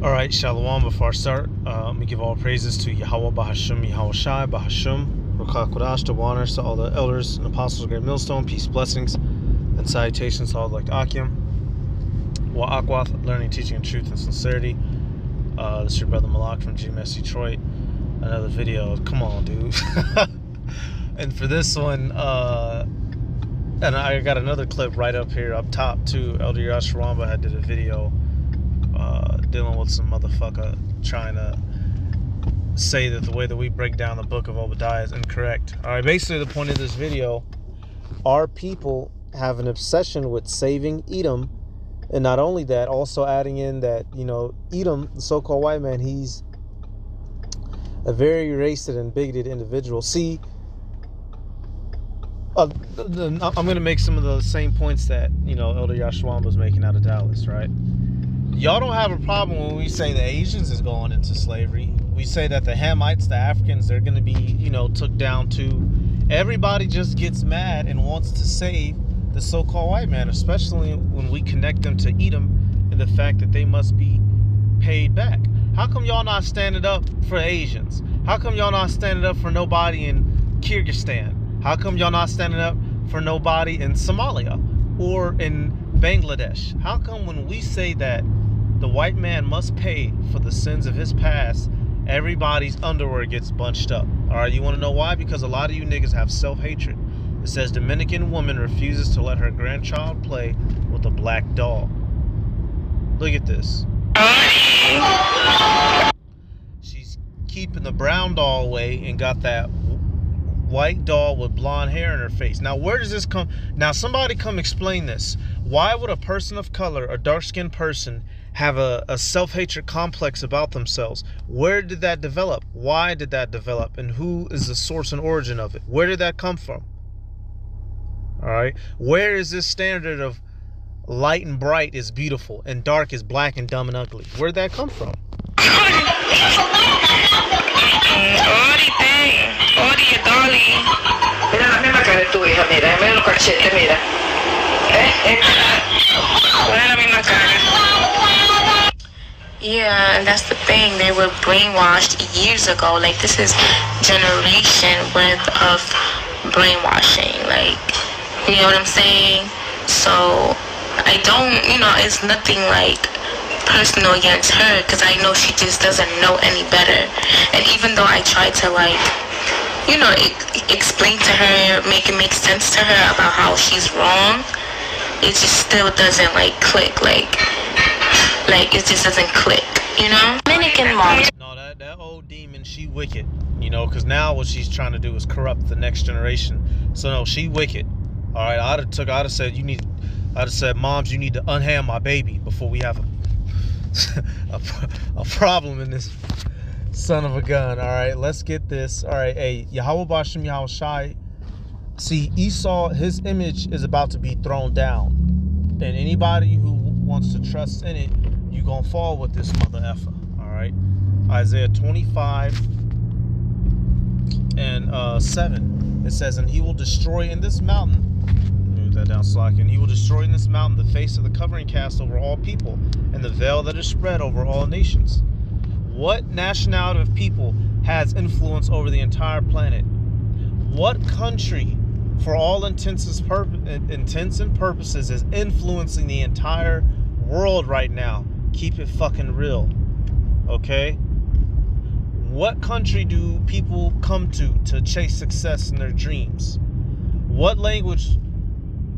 All right, Shalom. Before I start, let me give all praises to Yahweh Bahasham, Yahweh Shai, Bahasham, Ruach Kodash, to honors to all the elders and apostles of Great Millstone, peace, blessings, and salutations to all like Akim, Wa Akwath, learning, teaching, and truth and sincerity. This is your brother Malak from GMS Detroit. Another video. Come on, dude. And for this one, and I got another clip right up here, up top too. Elder Yasharamba had did a video dealing with some motherfucker trying to say that the way that we break down the book of Obadiah is incorrect. All right, basically the point of this video, our people have an obsession with saving Edom, and not only that, also adding in that, you know, Edom, the so-called white man, he's a very racist and bigoted individual. See, I'm going to make some of the same points that, you know, Elder Yasharamba was making out of Dallas, right? Y'all don't have a problem when we say the Asians is going into slavery. We say that the Hamites, the Africans, they're going to be, you know, took down too. Everybody just gets mad and wants to save the so-called white man, especially when we connect them to Edom and the fact that they must be paid back. How come y'all not standing up for Asians? How come y'all not standing up for nobody in Kyrgyzstan? How come y'all not standing up for nobody in Somalia or in Bangladesh? How come when we say that the white man must pay for the sins of his past, everybody's underwear gets bunched up? All right, you want to know why? Because a lot of you niggas have self-hatred. It says Dominican woman refuses to let her grandchild play with a black doll. Look at this. She's keeping the brown doll away and got that white doll with blonde hair in her face. Now, where does this come? Now, somebody come explain this. Why would a person of color, a dark-skinned person, have a self-hatred complex about themselves? Where did that develop? Why did that develop? And who is the source and origin of it? Where did that come from? All right. Where is this standard of light and bright is beautiful and dark is black and dumb and ugly? Where did that come from? Mira la misma cara de tu hija, mira, mira los cachetes, mira. Mira la misma cara. Yeah, and that's the thing. They were brainwashed years ago. Like, this is generation worth of brainwashing. Like, you know what I'm saying? So, I don't, you know, it's nothing like personal against her, because I know she just doesn't know any better. And even though I try to, like, you know, explain to her, make it make sense to her about how she's wrong, it just still doesn't, like, click. Like it just doesn't click, you know? Dominican mom. No, that old demon, she wicked, you know, because now what she's trying to do is corrupt the next generation. So no, she wicked. All right, I'd have said, moms, you need to unhand my baby before we have a problem in this son of a gun. All right, let's get this. All right, hey, Yahweh Bashem, Yahweh Shai. See, Esau, his image is about to be thrown down, and anybody who wants to trust in it, you gonna fall with this mother effer. All right, Isaiah 25 and 7. It says, and he will destroy in this mountain. Move that down, slack. And he will destroy in this mountain the face of the covering cast over all people, and the veil that is spread over all nations. What nationality of people has influence over the entire planet? What country, for all intents and purposes, is influencing the entire world right now? Keep it fucking real, okay? What country do people come to chase success in their dreams? What language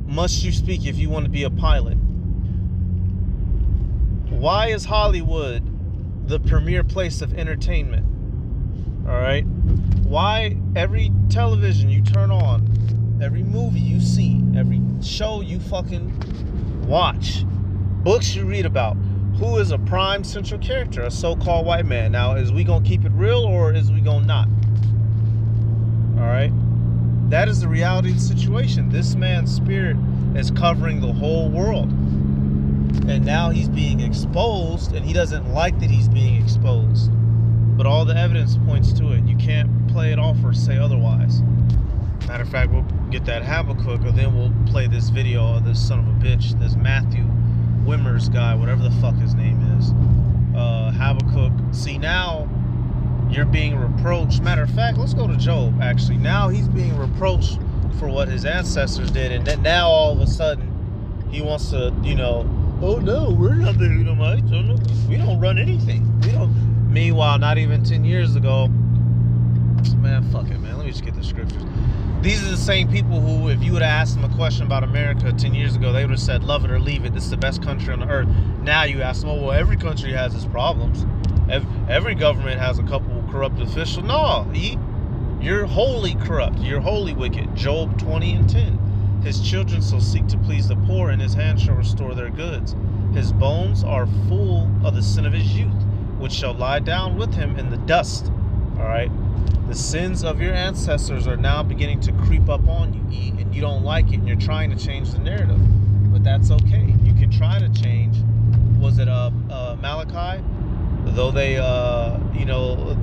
must you speak if you want to be a pilot? Why is Hollywood the premier place of entertainment? All right? Why every television you turn on, every movie you see, every show you fucking watch, books you read about, who is a prime central character? A so-called white man. Now, is we gonna keep it real or is we gonna not? All right? That is the reality of the situation. This man's spirit is covering the whole world. And now he's being exposed, and he doesn't like that he's being exposed. But all the evidence points to it. You can't play it off or say otherwise. Matter of fact, we'll get that Habakkuk, or then we'll play this video of this son of a bitch, this Matthew Wimmers guy, whatever the fuck his name is, Habakkuk. See, now you're being reproached. Matter of fact, let's go to Job. Actually, now he's being reproached for what his ancestors did, and then now all of a sudden he wants to, oh no, we're not the Edomites. Oh, no, we don't run anything. We don't. Meanwhile, not even 10 years ago, man, fuck it, man. Let me just get the scriptures. These are the same people who, if you would have asked them a question about America 10 years ago, they would have said, love it or leave it. This is the best country on the earth. Now you ask them, oh, well, every country has its problems. Every government has a couple corrupt officials. No, you're wholly corrupt. You're wholly wicked. Job 20:10. His children shall seek to please the poor, and his hand shall restore their goods. His bones are full of the sin of his youth, which shall lie down with him in the dust. All right? The sins of your ancestors are now beginning to creep up on you, and you don't like it, and you're trying to change the narrative. But that's okay. You can try to change. Was it Malachi? Though they,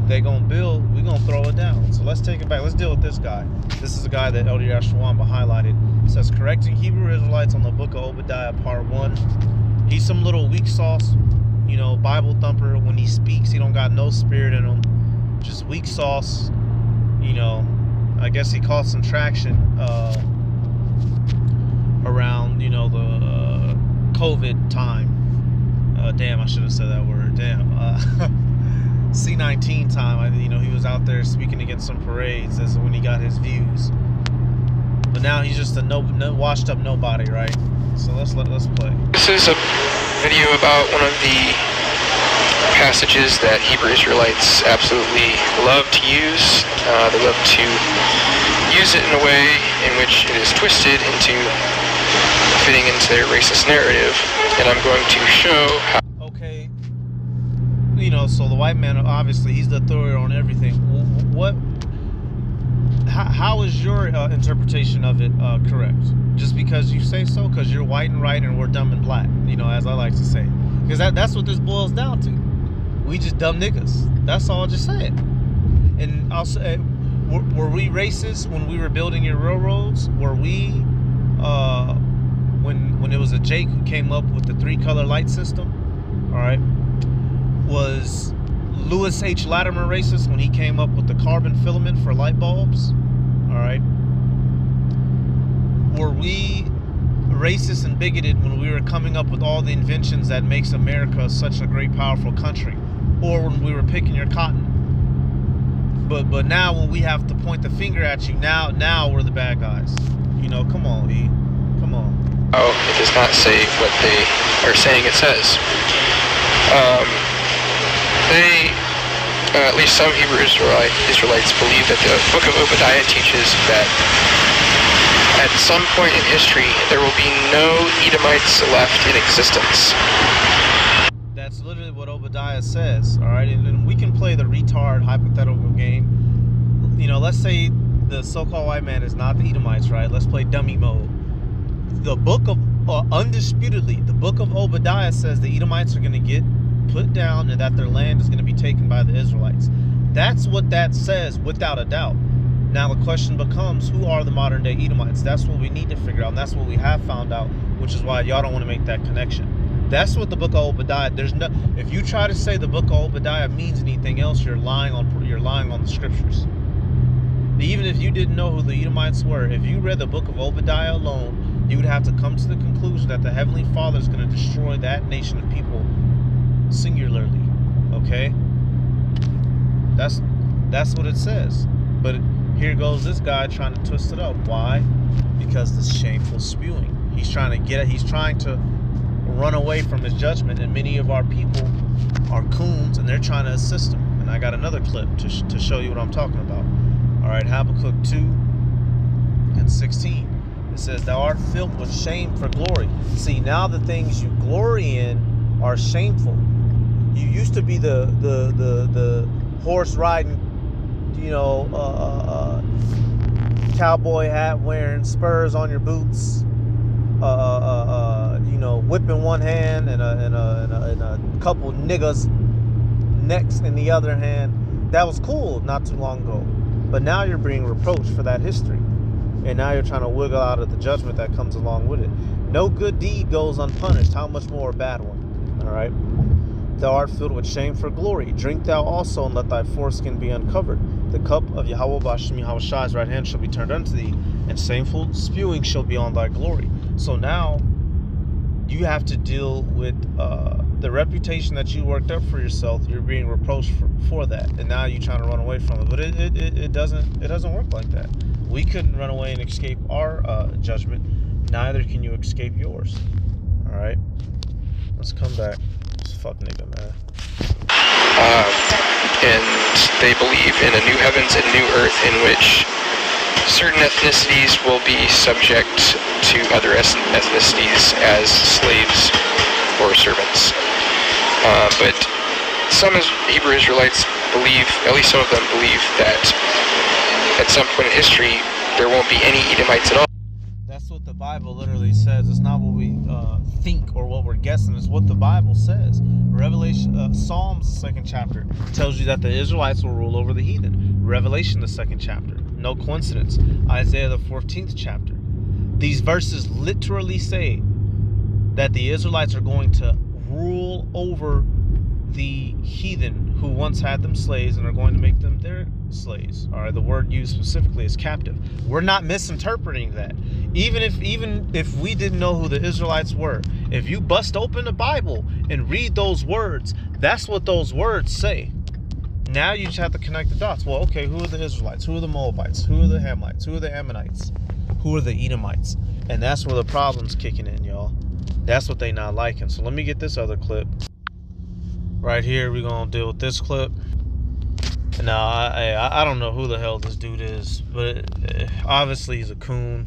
they gonna build, we gonna throw it down. So let's take it back. Let's deal with this guy. This is a guy that Elder Yashwamba highlighted. It says, correcting Hebrew Israelites on the book of Obadiah, part 1. He's some little weak sauce, Bible thumper. When he speaks, he don't got no spirit in him. Just weak sauce. I guess he caught some traction around, the COVID time. Damn, I should have said that word. Damn. C-19 time. He was out there speaking against some parades. That's when he got his views. But now he's just a washed up nobody, right? So let's play. This is a video about one of the passages that Hebrew Israelites absolutely love to use. They love to use it in a way in which it is twisted into fitting into their racist narrative, and I'm going to show how. Okay, so the white man, obviously he's the authority on everything. How is your interpretation of it correct? Just because you say so? Because you're white and right and we're dumb and black, as I like to say. Because that's what this boils down to. We just dumb niggas. That's all. Just say it. And I'll say, were we racist when we were building your railroads? Were we, when it was a Jake who came up with the 3-color light system? All right. Was Lewis H. Latimer racist when he came up with the carbon filament for light bulbs? All right. Were we racist and bigoted when we were coming up with all the inventions that makes America such a great, powerful country? Or when we were picking your cotton? But now when we have to point the finger at you, now we're the bad guys. Come on, E. Come on. Oh, it does not say what they are saying it says. At least some Hebrew Israelites believe that the book of Obadiah teaches that at some point in history there will be no Edomites left in existence. That's literally what Obadiah says, all right? And we can play the retard hypothetical game. Let's say the so-called white man is not the Edomites, right? Let's play dummy mode. The book of, undisputedly, the book of Obadiah says the Edomites are going to get put down and that their land is going to be taken by the Israelites. That's what that says, without a doubt. Now the question becomes, who are the modern day Edomites? That's what we need to figure out, and that's what we have found out, which is why y'all don't want to make that connection. That's what the book of Obadiah, if you try to say the book of Obadiah means anything else, you're lying on the scriptures. Even if you didn't know who the Edomites were, if you read the book of Obadiah alone, you would have to come to the conclusion that the Heavenly Father is going to destroy that nation of people singularly. Okay? That's what it says. But here goes this guy trying to twist it up. Why? Because this shameful spewing. He's trying to run away from his judgment, and many of our people are coons, and they're trying to assist him. And I got another clip to show you what I'm talking about. All right, Habakkuk 2:16. It says, "Thou art filled with shame for glory." See, now the things you glory in are shameful. You used to be the horse riding, cowboy hat wearing, spurs on your boots, whipping one hand and a couple niggas necks in the other hand. That was cool not too long ago. But now you're being reproached for that history. And now you're trying to wiggle out of the judgment that comes along with it. No good deed goes unpunished. How much more a bad one? All right. Thou art filled with shame for glory. Drink thou also, and let thy foreskin be uncovered. The cup of Yahweh B'Shem Yahushai's right hand shall be turned unto thee, and shameful spewing shall be on thy glory. So now you have to deal with the reputation that you worked up for yourself. You're being reproached for that, and now you're trying to run away from it. But it doesn't work like that. We couldn't run away and escape our judgment. Neither can you escape yours. All right, let's come back. This fuck nigga, man. And they believe in a new heavens and new earth in which certain ethnicities will be subject to other ethnicities as slaves or servants. But some Hebrew Israelites believe, at least some of them believe, that at some point in history there won't be any Edomites at all. That's what the Bible literally says. It's not what we think or what we're guessing. It's what the Bible says. Revelation, Psalms, the 2nd chapter, tells you that the Israelites will rule over the heathen. Revelation, the 2nd chapter. No coincidence. Isaiah, the 14th chapter. These verses literally say that the Israelites are going to rule over the heathen who once had them slaves and are going to make them their slaves. All right, the word used specifically is captive. We're not misinterpreting that. Even if we didn't know who the Israelites were, if you bust open the Bible and read those words, that's what those words say. Now you just have to connect the dots. Well, okay, who are the Israelites? Who are the Moabites? Who are the Hamites? Who are the Ammonites? Who are the Edomites? And that's where the problem's kicking in, y'all. That's what they not liking. So let me get this other clip. Right here, we're going to deal with this clip. Now, I don't know who the hell this dude is, but obviously he's a coon.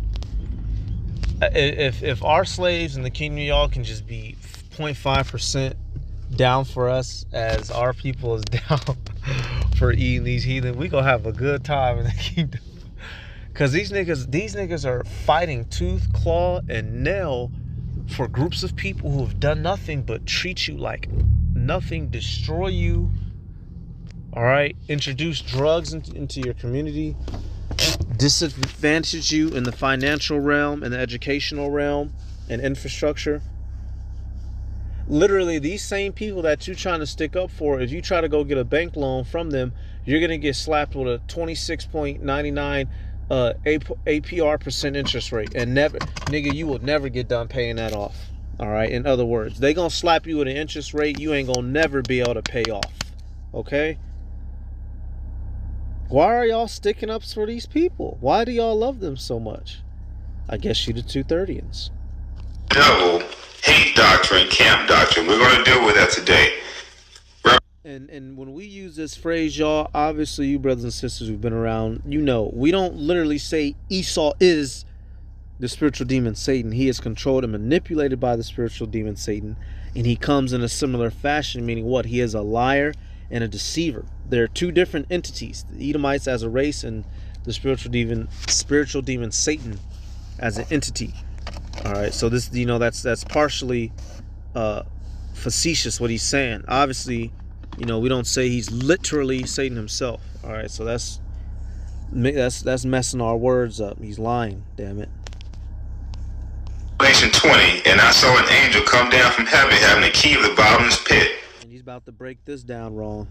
If our slaves in the kingdom of y'all can just be 0.5% down for us as our people is down for eating these heathen, we gonna have a good time in the kingdom. Because these niggas are fighting tooth, claw, and nail for groups of people who have done nothing but treat you like nothing, destroy you, all right, introduce drugs into your community, disadvantage you in the financial realm and the educational realm and infrastructure. Literally, these same people that you're trying to stick up for, if you try to go get a bank loan from them, you're going to get slapped with a 26.99 APR% interest rate. And never, nigga, you will never get done paying that off. All right. In other words, they going to slap you with an interest rate you ain't going to never be able to pay off. Okay. Why are y'all sticking up for these people? Why do y'all love them so much? I guess you the 230ans. Double hate doctrine, camp doctrine. We're going to deal with that today. And when we use this phrase, y'all, obviously you brothers and sisters who've been around, you know, we don't literally say Esau is the spiritual demon Satan. He is controlled and manipulated by the spiritual demon Satan. And he comes in a similar fashion, meaning what? He is a liar and a deceiver. There are two different entities, the Edomites as a race and the spiritual demon Satan as an entity. All right, so this, you know, that's partially facetious what he's saying. Obviously, you know, we don't say he's literally Satan himself. All right, so that's messing our words up. He's lying, damn it. Revelation 20, and I saw an angel come down from heaven having the key of the bottomless pit. And he's about to break this down wrong.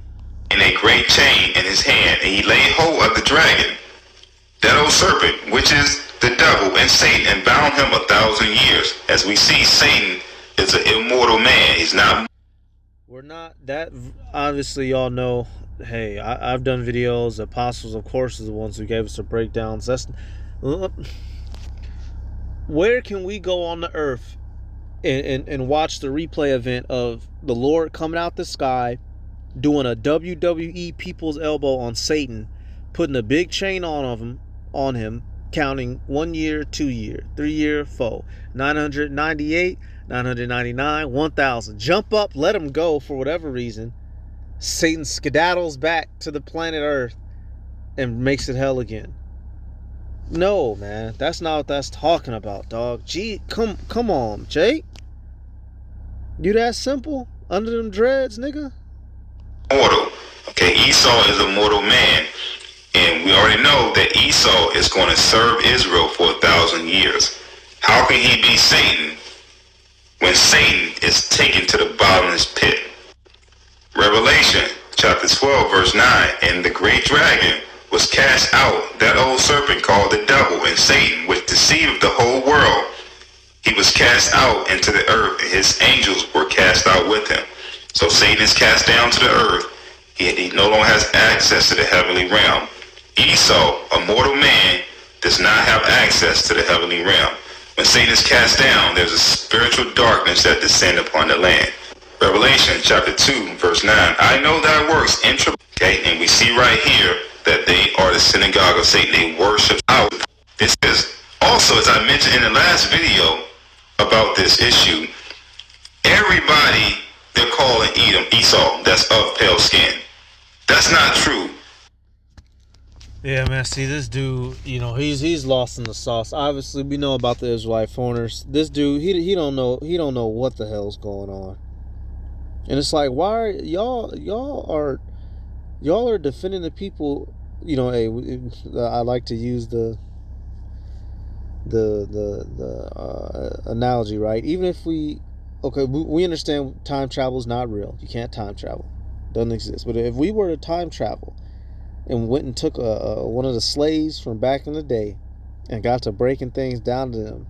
And a great chain in his hand, and he laid hold of the dragon, that old serpent, which is the devil and Satan, and bound him 1,000 years. As we see, Satan is an immortal man. He's not. We're not that. Obviously, y'all know. Hey, I've done videos. The apostles, of course, are the ones who gave us the breakdowns. That's where can we go on the earth and watch the replay event of the Lord coming out the sky, doing a WWE people's elbow on Satan, putting a big chain on him, counting 1 year, 2 year, 3 year, 4, 998, 999, 1,000. Jump up, let him go for whatever reason. Satan skedaddles back to the planet Earth and makes it hell again. No, man, that's not what that's talking about, dog. Gee, come on, Jake. You that simple? Under them dreads, nigga? Mortal. Okay, Esau is a mortal man. And we already know that Esau is going to serve Israel for 1,000 years. How can he be Satan when Satan is taken to the bottomless pit. Revelation chapter 12 verse 9, and the great dragon was cast out, that old serpent called the devil and Satan, which deceived the whole world. He was cast out into the earth, and his angels were cast out with him. So Satan is cast down to the earth. He no longer has access to the heavenly realm. Esau, a mortal man, does not have access to the heavenly realm. When Satan is cast down, there's a spiritual darkness that descends upon the land. Revelation chapter 2 verse 9, I know thy works in tribulation. Okay, and we see right here that they are the synagogue of Satan. They worship out. This is also, as I mentioned in the last video about this issue, everybody they're calling Edom, Esau, that's of pale skin. That's not true. Yeah, man. See, this dude, he's lost in the sauce. Obviously, we know about the Israelite foreigners. This dude, he don't know what the hell's going on. And it's like, why are y'all are defending the people? Hey, I like to use the analogy, right? Even if we understand time travel is not real. You can't time travel, doesn't exist. But if we were to time travel and went and took one of the slaves from back in the day and got to breaking things down to them,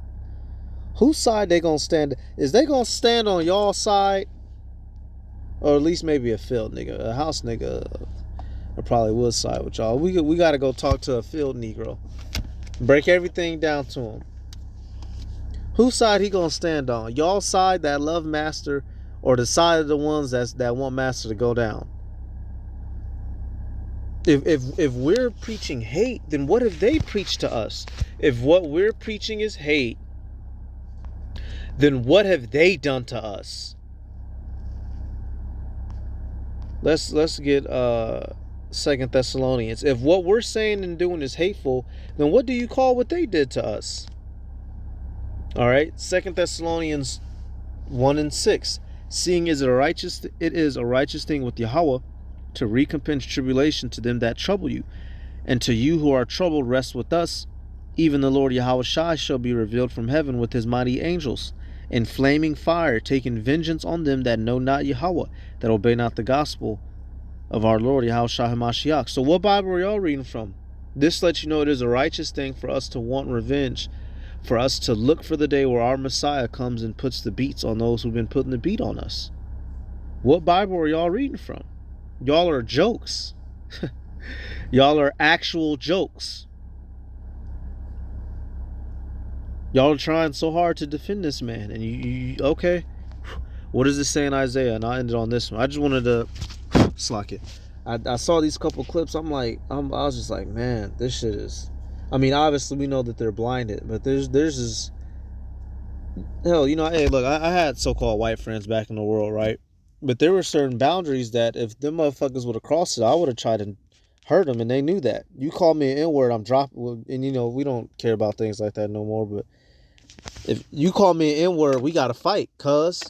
whose side they gonna stand? Is they gonna stand on y'all side? Or at least maybe a field nigga, a house nigga, I probably would side with y'all. We got to go talk to a field Negro, break everything down to him. Whose side he gonna stand on? Y'all side that love Master, or the side of the ones that want Master to go down? If we're preaching hate, then what have they preached to us? If what we're preaching is hate, then what have they done to us? Let's get 2 Thessalonians. If what we're saying and doing is hateful, then what do you call what they did to us? All right, 2 Thessalonians 1:6. Seeing it is a righteous thing with Yahweh to recompense tribulation to them that trouble you, and to you who are troubled rest with us. Even the Lord Yahweh Shai shall be revealed from heaven with his mighty angels, in flaming fire, taking vengeance on them that know not Yahweh, that obey not the gospel of our Lord Yahweh Shai HaMashiach. So what Bible are y'all reading from? This lets you know it is a righteous thing for us to want revenge, for us to look for the day where our Messiah comes and puts the beats on those who've been putting the beat on us. What Bible are y'all reading from? Y'all are jokes. Y'all are actual jokes. Y'all are trying so hard to defend this man, and you okay? What does it say in Isaiah? And I'll end it on this one. I just wanted to slack it. I saw these couple clips. I was just like, man, this shit is. I mean, obviously we know that they're blinded, but there's this. Hell, hey, look, I had so-called white friends back in the world, right? But there were certain boundaries that if them motherfuckers would have crossed it, I would have tried to hurt them, and they knew that. You call me an N-word, I'm dropping. And we don't care about things like that no more. But if you call me an N-word, we gotta fight, cuz.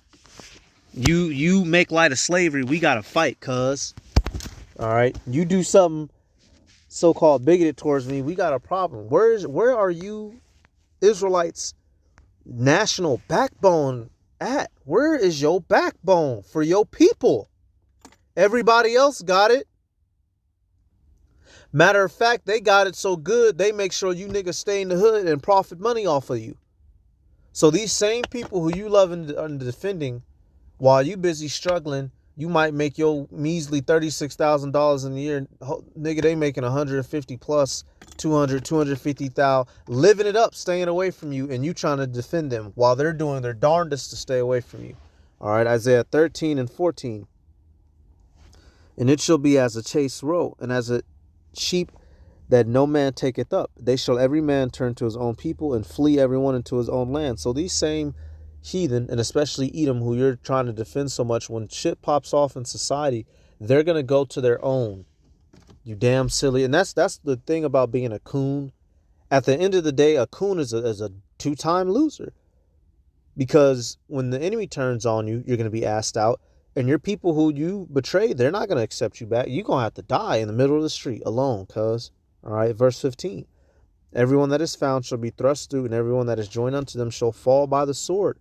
You make light of slavery, we gotta fight, cuz. Alright? You do something so-called bigoted towards me, we got a problem. Where are you Israelites' national backbone at? Where is your backbone for your people? Everybody else got it. Matter of fact, they got it so good, they make sure you niggas stay in the hood and profit money off of you. So these same people who you love and defending, while you busy struggling, you might make your measly $36,000 in a year. Nigga, they making 150 plus, 200, 250,000, living it up, staying away from you, and you trying to defend them while they're doing their darndest to stay away from you. All right, Isaiah 13:14. And it shall be as a chased roe, and as a sheep that no man taketh up. They shall every man turn to his own people, and flee everyone into his own land. So these same heathen, and especially Edom, who you're trying to defend so much, when shit pops off in society, they're going to go to their own. You damn silly. And that's the thing about being a coon. At the end of the day, a coon is a two-time loser. Because when the enemy turns on you, you're going to be asked out. And your people who you betrayed, they're not going to accept you back. You're going to have to die in the middle of the street alone, cuz. All right, verse 15. Everyone that is found shall be thrust through, and everyone that is joined unto them shall fall by the sword.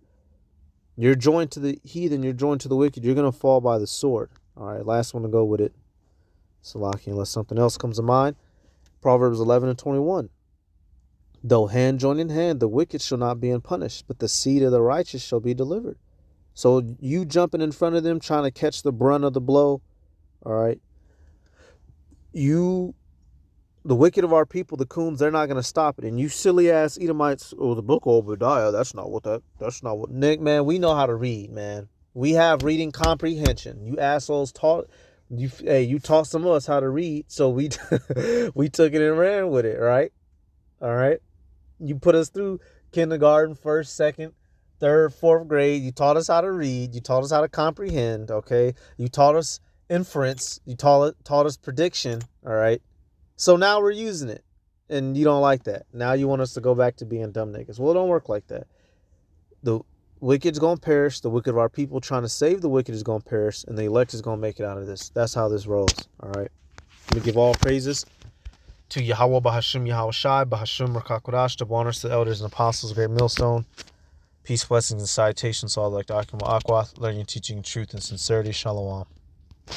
You're joined to the heathen, you're joined to the wicked, you're going to fall by the sword. All right, last one to go with it. Salaki, unless something else comes to mind. Proverbs 11:21. Though hand join in hand, the wicked shall not be unpunished, but the seed of the righteous shall be delivered. So you jumping in front of them, trying to catch the brunt of the blow, all right? The wicked of our people, the coons, they're not going to stop it. And you silly ass Edomites, oh, the book of Obadiah, that's not what, Nick, man, we know how to read, man. We have reading comprehension. You assholes you taught some of us how to read, so we took it and ran with it, right? All right? You put us through kindergarten, first, second, third, fourth grade. You taught us how to read. You taught us how to comprehend, okay? You taught us inference. You taught us prediction, all right? So now we're using it, and you don't like that. Now you want us to go back to being dumb niggas. Well, it don't work like that. The wicked's going to perish. The wicked of our people trying to save the wicked is going to perish, and the elect is going to make it out of this. That's how this rolls, all right? Let me give all praises to Yahweh, Bahashim, Yahweh Shai, Bahashim, Rakakodash, double honors to the elders and apostles, great millstone. Peace, blessings, and salutations to all like Akima Akwath, learning, teaching, truth, and sincerity. Shalom.